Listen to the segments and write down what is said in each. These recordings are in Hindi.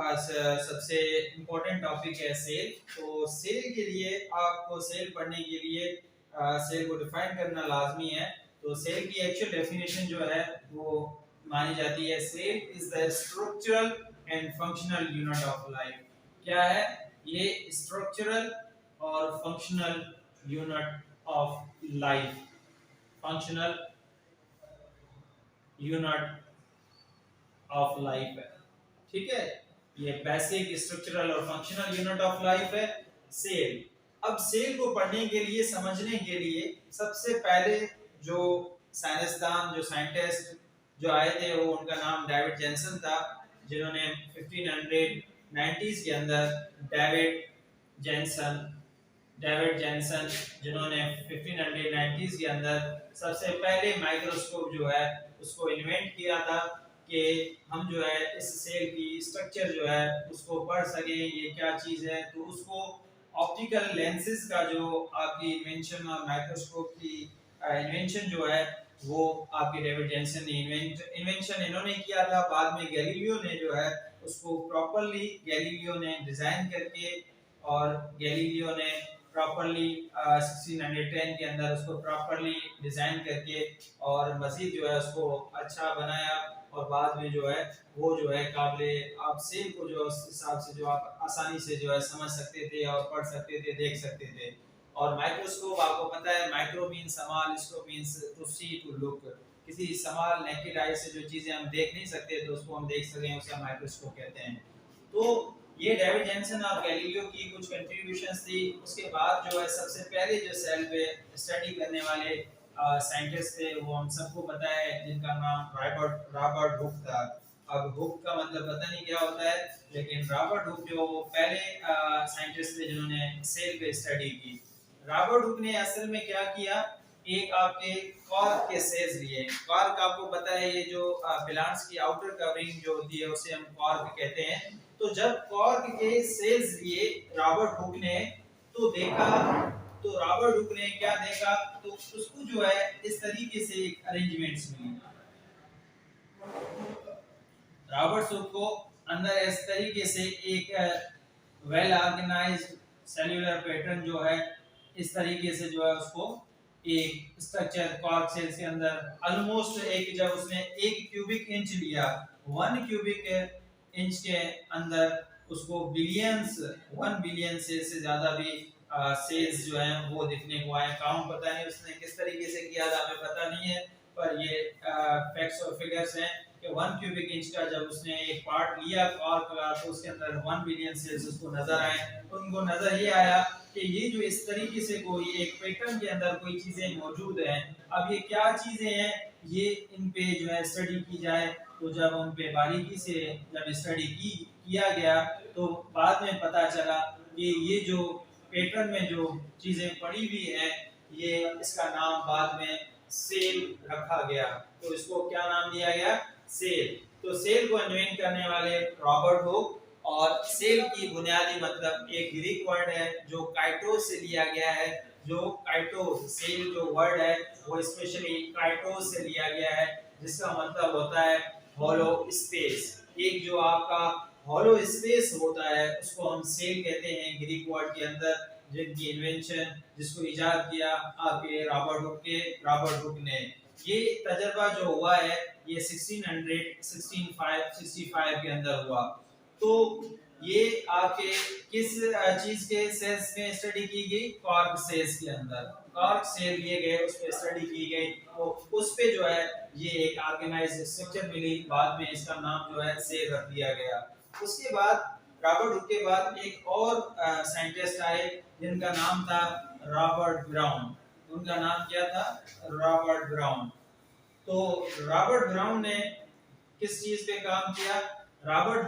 सबसे इम्पोर्टेंट टॉपिक है सेल। तो सेल के लिए आपको सेल पढ़ने के लिए सेल को डिफाइन करना लाजमी है। तो सेल की एक्चुअल डेफिनेशन जो है वो मानी जाती है, cell is the structural and functional unit of life. क्या है ये? स्ट्रक्चरल और functional unit of life, functional unit of life है। ठीक है, ये बेसिक स्ट्रक्चरल और फंक्शनल यूनिट ऑफ लाइफ है सेल। अब सेल को पढ़ने के लिए, समझने के लिए सबसे पहले जो साइंसदान, जो साइंटिस्ट जो आए थे वो, उनका नाम डेविड जेनसन था, जिन्होंने 1590s के अंदर डेविड जेनसन जिन्होंने 1590s के अंदर सबसे पहले माइक्रोस्कोप जो है उसको इन्वेंट किया था कि हम जो है इस सेल की स्ट्रक्चर जो है उसको पढ़ सके, ये क्या चीज है। तो उसको ऑप्टिकल लेंसेज का जो आपकी इन्वेंशन और माइक्रोस्कोप की इन्वेंशन जो है वो आपके डेविड जेनसन ने इन्वेंशन इन्होंने किया था। बाद में गैलीलियो ने जो है उसको प्रॉपर्ली गैलीलियो ने डिजाइन करके, और गैलीलियो ने प्रॉपर्ली 1610 के अंदर उसको प्रॉपर्ली डिजाइन करके और मजीद जो है उसको अच्छा बनाया। और बाद में जो है वो जो है काबिले आप सेल को जो उस हिसाब से जो आप आसानी से जो है समझ सकते थे और पढ़ सकते थे, देख सकते थे। और माइक्रोस्कोप आपको पता है, micro mean small, scope means to see, to look. किसी स्मॉल नेकेड आई से जो चीजें हम देख नहीं सकते तो उसको हम देख सकें, उसे माइक्रोस्कोप कहते हैं। तो ये डेविड जेनसन और गैलीलियो की कुछ कंट्रीब्यूशंस थी। उसके बाद जो है सबसे पहले जो सेल पे स्टडी करने वाले साइंटिस्ट थे वो हम सबको पता है, जिनका नाम रॉबर्ट हुक था। अब हुक का मतलब पता नहीं क्या होता है, लेकिन रॉबर्ट हुक जो पहले साइंटिस्ट थे जिन्होंने सेल पे स्टडी की। रॉबर्ट हुक ने असल में क्या किया, एक आपके कॉर्क के सेल्स लिए। कॉर्क आपको पता है, ये जो प्लांट्स की आउटर कवरिंग जो होती है उसे हम कॉर्क कहते हैं। तो जब कॉर्क के सेल्स लिए रॉबर्ट हुक ने, तो देखा, तो रॉबर्ट हुक ने क्या देखा, तो उसको जो है इस तरीके से एक अरेंजमेंट्स मिली। रॉबर्ट हुक को अंदर इस तरीके से एक वेल ऑर्गेनाइज्ड सेल्यूलर पैटर्न जो है इस तरीके से जो है उसको एक स्ट्रक्चर कॉर्क सेल्स के अंदर ऑलमोस्ट एक, जब उसने 1 क्यूबिक इंच लिया, 1 क्यूबिक इंच के अंदर उसको बिलियंस 1 बिलियन सेल से ज्यादा भी सेल्स जो हैं वो दिखने को आए। काउंट पता नहीं उसने किस तरीके से किया था, हमें पता नहीं है, पर ये फैक्ट्स और फिगर्स हैं कि 1 क्यूबिक इंच का जब उसने एक पार्ट लिया कॉर्क का, तो उसके अंदर 1 बिलियन सेल्स उसको नजर आए। तो उनको नजर ये आया कि ये जो इस तरीके से कोई एक पैटर्न के अंदर कोई चीजें मौजूद हैं, अब ये क्या चीजें हैं, ये इन पे जो है स्टडी की जाए। तो जब उन पे बारीकी से जब स्टडी किया गया तो बाद में पता चला कि ये जो पैटर्न में जो चीजें पड़ी हुई हैं, ये इसका नाम बाद में सेल रखा गया। तो इसको क्या नाम दिया गया? सेल। तो सेल को इन्वेंट करने वाले रॉबर्ट हुक। और सेल की बुनियादी मतलब एक ग्रीक वर्ड है जो काइटोस से लिया गया है। जो काइटोस, सेल जो वर्ड है वो स्पेशली काइटोस से लिया गया है, जिसका मतलब होता है हॉलो स्पेस। एक जो आपका हॉलो स्पेस होता है उसको हम सेल कहते हैं ग्रीक वर्ड के अंदर, जिनकी इन्वेंशन, जिसको इजाद किया आपके रॉबर्ट हुक ने। ये तजर्बा जो हुआ है ये 1665 के अंदर हुआ। तो ये आपके किस चीज के सेल्स में स्टडी की गई? कॉर्क सेल्स के अंदर कॉर्क सेल लिए गए, उस पे स्टडी की गई। तो उस पे जो है ये एक ऑर्गेनाइज्ड स्ट्रक्चर मिली, बाद में इसका नाम जो है सेल रख दिया गया। उसके बाद रॉबर्ट हुक के बाद एक और साइंटिस्ट आए जिनका नाम था रॉबर्ट ब्राउन। उनका नाम क्या था? Robert brown. तो रॉबर्ट ब्राउन ने किस चीज पे काम किया? रॉबर्ट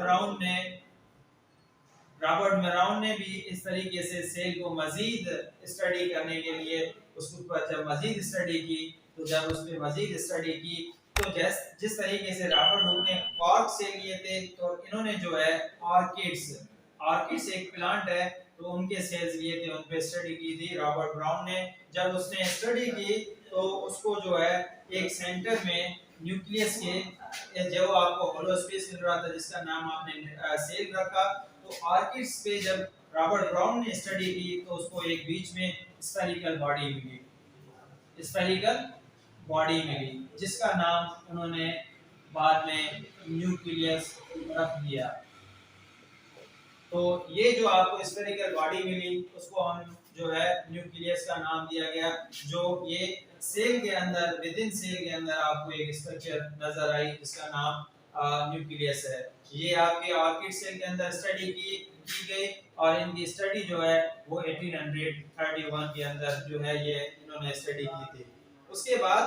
ब्राउन ने भी इस तरीके से सेल को मजीद स्टडी करने के लिए उसके ऊपर जब मजीद स्टडी की, तो जब उसमें मजीद स्टडी की तो जिस तरीके से रॉबर्ट हुक ने कॉर्क से लिए थे, तो इन्होंने जो है ऑर्किड्स एक प्लांट है, तो उनके सेल्स लिए थे, उन पे स्टडी की थी रॉबर्ट ब्राउन ने। जब उसने स्टडी की तो उसको जो है एक सेंटर में न्यूक्लियस के ये जो आपको होलो स्पेस मिल रहा था जिसका नाम आपने सेल रखा, तो ऑर्किड्स पे जब रॉबर्ट ब्राउन ने स्टडी की तो उसको एक बीच में स्फेरिकल बॉडी मिली, स्फेरिकल बॉडी मिली, जिसका नाम उन्होंने बाद में न्यूक्लियस रख दिया। तो ये जो आपको स्फेरिकल बॉडी मिली उसको हम जो है न्यूक्लियस का नाम दिया गया। जो ये सेल के अंदर, विद इन सेल के अंदर आपको एक स्ट्रक्चर नजर आई जिसका नाम न्यूक्लियस है। ये आपके ऑर्किड सेल के अंदर स्टडी की गई और इनकी स्टडी जो है वो 1831 के अंदर जो है ये इन्होंने स्टडी की थी। उसके बाद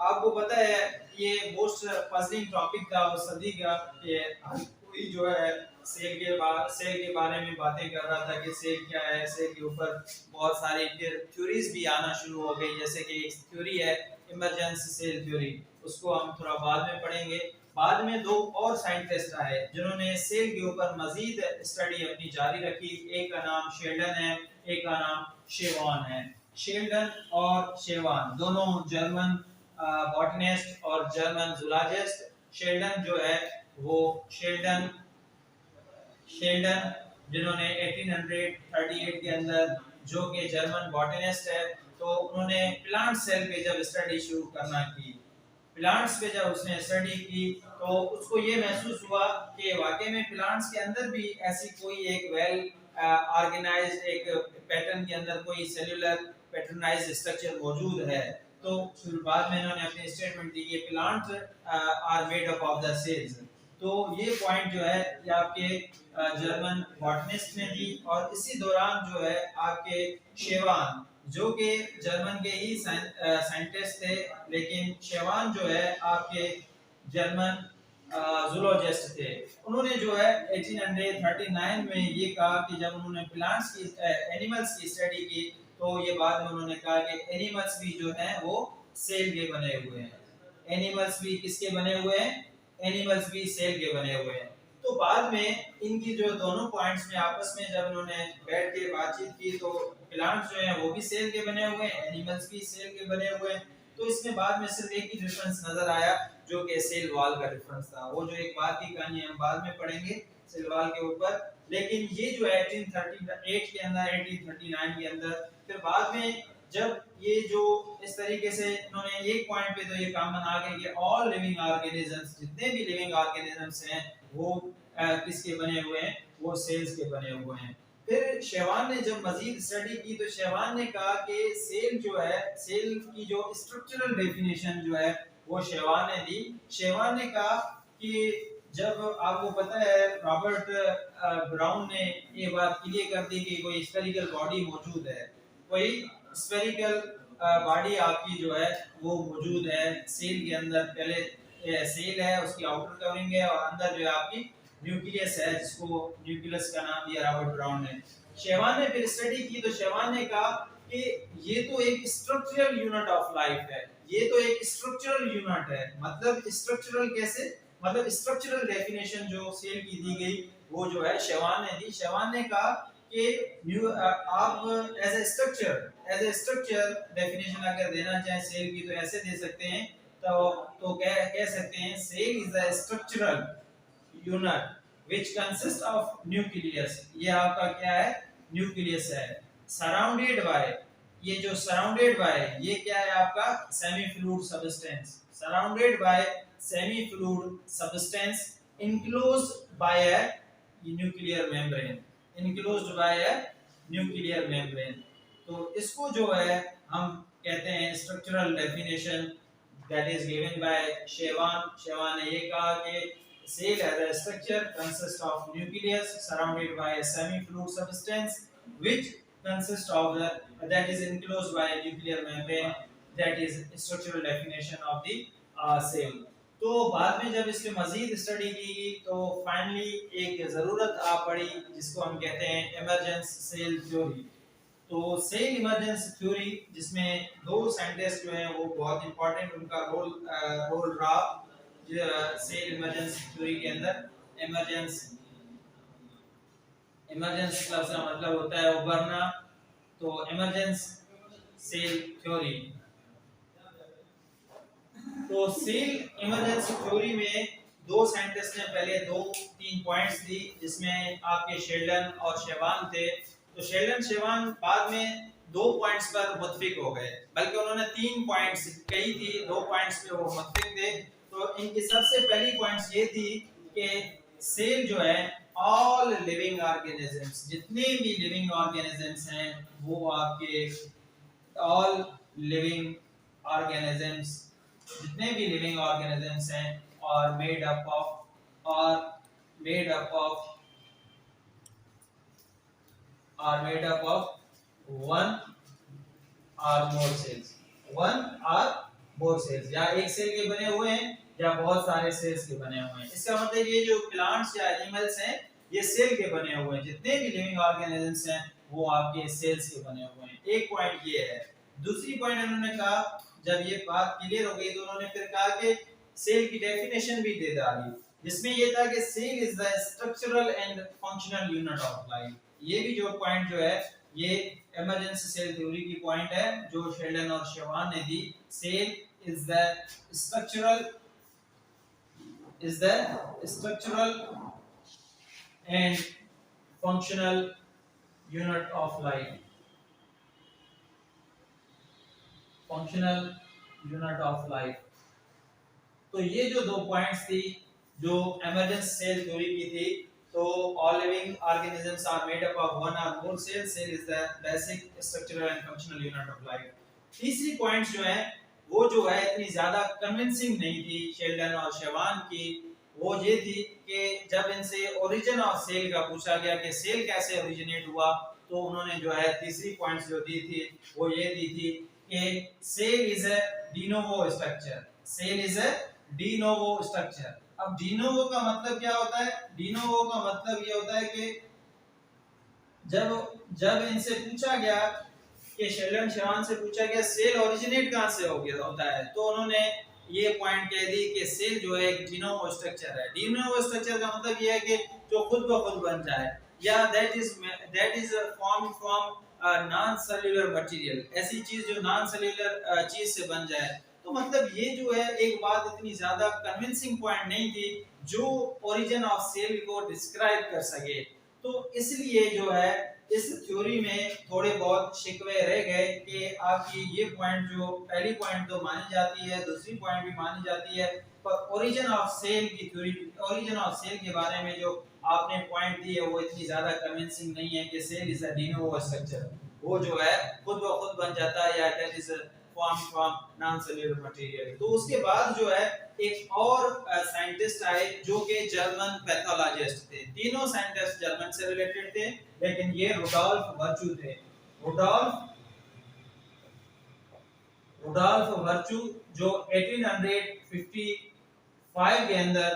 आपको पता है ये मोस्ट पजलिंग टॉपिक था उस सदी का, ये कोई जो है सेल के बारे में बातें कर रहा था कि सेल क्या है, सेल के ऊपर बहुत सारी थ्योरीज भी आना शुरू हो गई, जैसे कि एक थ्योरी है इमरजेंसी सेल थ्योरी, उसको हम थोड़ा बाद में पढ़ेंगे। बाद में दो और साइंटिस्ट आए जिन्होंने सेल के ऊपर मजीद स्टडी अपनी जारी रखी। एक का नाम शेल्डन है, एक का नाम शेवान है। शेल्डन और शेवान दोनों जर्मन बॉटनिस्ट और जर्मन जूलॉजिस्ट। शेल्डन जो है वो शेल्डन जिन्होंने 1838 के अंदर, जो कि जर्मन बॉटनिस्ट है, तो उन्होंने प्लांट सेल पे जब स्टडी शुरू करना की, प्लांट्स पे जब उसने स्टडी की तो उसको ये महसूस हुआ कि वाकई में प्लांट्स के अंदर भी ऐसी कोई एक वेल ऑर्गेनाइज्ड एक पैटर्न के अंदर कोई सेल्यूलर पैटर्नाइज्ड स्ट्रक्चर मौजूद है। तो फिर बाद में इन्होंने अपनी स्टेटमेंट दी कि plant are made up of the cells. तो ये पॉइंट जो है ये आपके जर्मन बॉटनिस्ट ने दी। और इसी दौरान जो है आपके शेवान, जो कि जर्मन के ही साइंटिस्ट थे, लेकिन शेवान जो है आपके जर्मन जूलॉजिस्ट थे, उन्होंने जो है 1839 में ये कहा कि जब उन्होंने प्लांट्स की एनिमल्स की स्टडी की तो ये बाद में उन्होंने कहा कि एनिमल्स भी जो हैं वो सेल के बने हुए हैं। एनिमल्स भी किसके बने हुए हैं? एनिमल्स भी सेल के बने हुए हैं। तो बाद में इनकी जो दोनों पॉइंट्स में आपस में जब उन्होंने बैठ के बातचीत की तो प्लांट्स जो हैं वो भी सेल के बने हुए हैं, एनिमल्स भी सेल के बने हुए हैं। तो इसमें बाद में सिर्फ एक ही डिफरेंस नजर आया जो कि सेल वॉल का डिफरेंस था। वो जो एक बात की कहानी हम बाद में पढ़ेंगे सेल वॉल के ऊपर। लेकिन ये जो है 1838 के अंदर, 1839 के अंदर, फिर बाद में जब ये जो इस तरीके से इन्होंने एक पॉइंट पे तो ये कॉमन आ गया कि ऑल लिविंग ऑर्गेनिजम्स, जितने भी लिविंग ऑर्गेनिजम्स हैं वो किसके बने हुए हैं? वो सेल्स के बने हुए हैं। फिर शेवान ने जब मजीद स्टडी की तो शेवान ने कहा कि सेल जो है, सेल की जो स्ट्रक्चरल डेफिनेशन जो है वो शेवान ने दी। शेवान ने कहा कि जब आपको पता है रॉबर्ट ब्राउन ने ये बात क्लियर कर दी कि कोई स्फेरिकल बॉडी मौजूद है, कोई स्फेरिकल बॉडी आपकी जो है वो मौजूद है सेल के अंदर। पहले सेल है, उसकी आउटर कवरिंग है और अंदर जो है आपकी न्यूक्लियस है, जिसको न्यूक्लियस का नाम दिया रॉबर्ट ब्राउन ने। शेवान ने फिर स्टडी की तो शेवान ने कहा कि ये तो एक स्ट्रक्चरल यूनिट ऑफ लाइफ है, ये तो एक स्ट्रक्चरल यूनिट है। मतलब स्ट्रक्चरल कैसे? मतलब स्ट्रक्चरल डेफिनेशन जो सेल की दी गई वो जो है शेवान ने दी। शेवान ने कहा कि आप एज ए स्ट्रक्चर डेफिनेशन अगर देना चाहें सेल की तो ऐसे दे सकते हैं। तो कह सकते हैं cell is a structural unit which consists of nucleus। ये आपका क्या है? न्यूक्लियस है। सराउंडेड बाय, ये जो सराउंडेड बाय ये क्या है आपका? Semi fluid substance. Surrounded by semi fluid substance enclosed by a nuclear membrane, enclosed by a nuclear membrane। तो इसको जो है हम कहते हैं structural definition that is given by शेवान। शेवान ने ये कहा कि cell as a structure consists of nucleus surrounded by a semi-fluid substance which consists of that is enclosed by a nuclear membrane। That is structural definition of the cell। तो बाद में जब इसके मजीद स्टडी की तो फाइनली एक जरूरत आ पड़ी जिसको हम कहते हैं इमरजेंस सेल थ्योरी। तो सेल इमरजेंसी थ्योरी जिसमें दो साइंटिस्ट जो हैं वो बहुत इंपॉर्टेंट उनका रोल रहा सेल इमरजेंसी थ्योरी के अंदर। इमरजेंसी लफ्ज का मतलब होता है उभरना। तो इमरजेंसी सेल थ्योरी, तो सेल इमरजेंसी थ्योरी में दो साइंटिस्ट ने पहले दो तीन पॉइंट्स दी, जिसमें आपके शेल्डन और शेवान थे। तो शेल्डन शेवान बाद में दो पॉइंट्स पर मुत्फिक हो गए, बल्कि उन्होंने तीन पॉइंट्स कही थी, दो पॉइंट्स पे वो मुत्फिक थे। तो इनकी सबसे पहली पॉइंट्स ये थी कि सेल जो है, ऑल लिविंग ऑर्गेनिजम्स, जितने भी लिविंग ऑर्गेनिजम्स हैं वो आपके ऑल लिविंग ऑर्गेनिजम्स, जितने भी लिविंग ऑर्गेनिजम्स हैं और मेड अप ऑफ और made up of are made up of one or more cells, one or more cells, या एक सेल के बने हुए हैं या बहुत सारे सेल्स के बने हुए हैं। इसका मतलब ये जो प्लांट्स या एनिमल्स हैं ये सेल के बने हुए हैं, जितने भी लिविंग ऑर्गेनिजम्स हैं वो आपके सेल्स के बने हुए हैं। एक पॉइंट ये है। दूसरी पॉइंट उन्होंने कहा, जब ये बात क्लियर हो गई तो उन्होंने फिर कहा कि सेल की डेफिनेशन भी दे डाली, जिसमें ये था कि cell is the structural and functional unit of life. ये भी जो पॉइंट जो है ये इमरजेंसी सेल थ्योरी की पॉइंट है जो शेल्डन और शेवान ने दी। Cell is the structural and functional unit of life, functional unit of life. तो ये जो दो पॉइंट्स थी जो इमरजेंसी सेल थ्योरी की थी, तो all living organisms are made up of one or more cells. Cell is the basic structural and functional unit of life. तीसरी पॉइंट्स जो है वो जो है इतनी ज्यादा कन्विंसिंग नहीं थी शेल्डन और शेवान की। वो ये थी कि जब इनसे ओरिजिन ऑफ सेल का पूछा गया कि सेल कैसे ओरिजिनेट हुआ, तो उन्होंने जो है तीसरी पॉइंट्स जो दी थी वो ये दी थी कि cell is a de novo structure, cell is a de novo structure. अब डीनोवो का मतलब क्या होता है? डीनोवो का मतलब ये होता है कि जब जब इनसे पूछा गया कि शेल्डन शेवान से पूछा गया सेल ओरिजिनेट कहां से हो गया होता है, तो उन्होंने ये पॉइंट कह दी कि सेल जो है एक डीनोवो स्ट्रक्चर है। डीनोवो स्ट्रक्चर का मतलब ये है कि जो खुद ब खुद बन जाए, या that is form from non cellular material, ऐसी चीज जो नॉन सेल्यूलर चीज से बन जाए। तो मतलब ये जो है एक बात इतनी ज्यादा कन्विंसिंग पॉइंट नहीं थी जो ओरिजिन ऑफ सेल को डिस्क्राइब कर सके। तो इसलिए जो है इस थ्योरी में थोड़े बहुत शिकवे रह गए कि आपकी ये पॉइंट जो पहली पॉइंट तो मानी जाती है, दूसरी पॉइंट भी मानी जाती है, पर ओरिजिन ऑफ सेल की थ्योरी, ओरिजिन ऑफ सेल के बारे में जो आपने पॉइंट दी है वो इतनी ज्यादा कन्विंसिंग नहीं है कि cell is a de novo structure, वो जो है खुद ब खुद बन जाता है या that is form from non cellular material. तो उसके बाद जो है एक और साइंटिस्ट आए जो कि जर्मन पैथोलॉजिस्ट थे। तीनों साइंटिस्ट जर्मन से रिलेटेड थे, लेकिन ये रुडोल्फ वर्चू थे। रुडोल्फ वर्चू जो 1855 के अंदर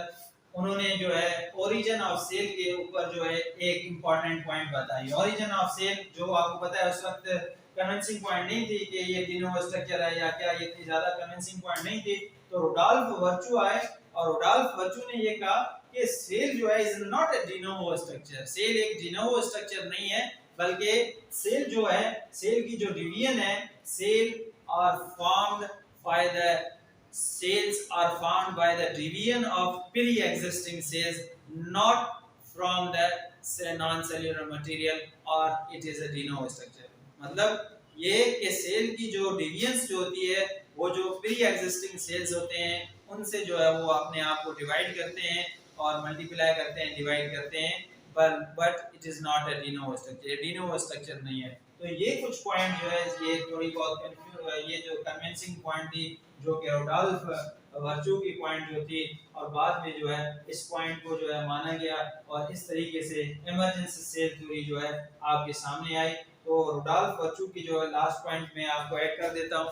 उन्होंने जो है ओरिजिन ऑफ सेल के ऊपर जो है एक इंपॉर्टेंट पॉइंट बताई। ओरिजिन ऑफ सेल जो आपको पता है उस वक्त कन्विंसिंग पॉइंट नहीं थी कि ये डीनोवो स्ट्रक्चर है या क्या, ये इतनी ज्यादा कन्विंसिंग पॉइंट नहीं थी। तो रुडोल्फ वर्चू आए और रुडोल्फ वर्चू ने ये कहा कि सेल जो है is not a de novo structure, cell एक डीनोवो स्ट्रक्चर नहीं है, बल्कि सेल जो है, सेल की जो डिवीजन है, cell are formed by the cells are formed by the division of pre-existing cells, not from the non-cellular material, or it is a de novo structure। मतलब ये कि सेल की जो डिवीजन्स जो होती है वो जो प्री एग्जिस्टिंग सेल्स होते हैं उनसे जो है वो अपने आप को डिवाइड करते हैं और मल्टीप्लाई करते हैं, डिवाइड करते हैं, but it is not a de novo structure, D novo structure नहीं है। तो ये कुछ पॉइंट जो है ये थोड़ी बहुत ये जो कन्विंसिंग पॉइंट थी जो कि रुडोल्फ वर्चू की पॉइंट जो थी, और बाद में जो है इस पॉइंट को जो है माना गया और इस तरीके से इमरजेंसी सेल थ्योरी जो है आपके सामने आई। तो रुडोल्फ वर्चू की जो है लास्ट पॉइंट में आपको ऐड कर देता हूं।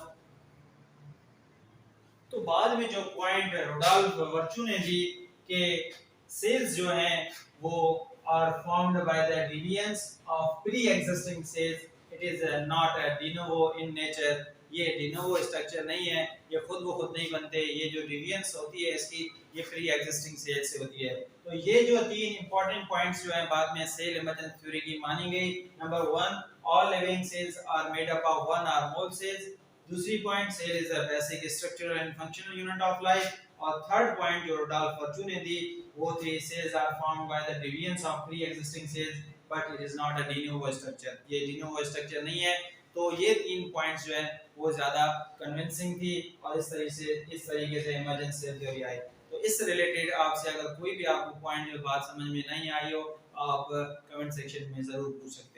तो बाद में जो पॉइंट रुडोल्फ वर्चू ने दी कि सेल्स जो हैं वो are formed by the divisions of pre-existing cells, it is not a de novo in nature, ये de novo स्ट्रक्चर नहीं है, ये खुद ब खुद नहीं बनते, ये जो डिविजन्स होती है इसकी ये प्री एग्जिस्टिंग सेल से होती है। तो ये जो तीन इंपॉर्टेंट पॉइंट्स जो है बाद में सेल इमरजेंसी थ्योरी की मानी गई। Number 1, all living cells are made up of one or more cells, दूसरी point cell is the basic structural and functional unit of life, और थर्ड पॉइंट जो रडोल्फ फॉर्च्यून ने दी वो थी cells are formed by the divisions of pre existing cells but it is not a de novo structure, ये डी नोवो स्ट्रक्चर नहीं है। तो ये तीन पॉइंट्स जो है वो ज्यादा कन्विंसिंग थी और इस तरीके से इमर्जेंट सेल थ्योरी आई। तो इस रिलेटेड आपसे अगर कोई भी आपको पॉइंट या बात समझ में नहीं आई हो, आप कमेंट सेक्शन में जरूर पूछ सकते हैं।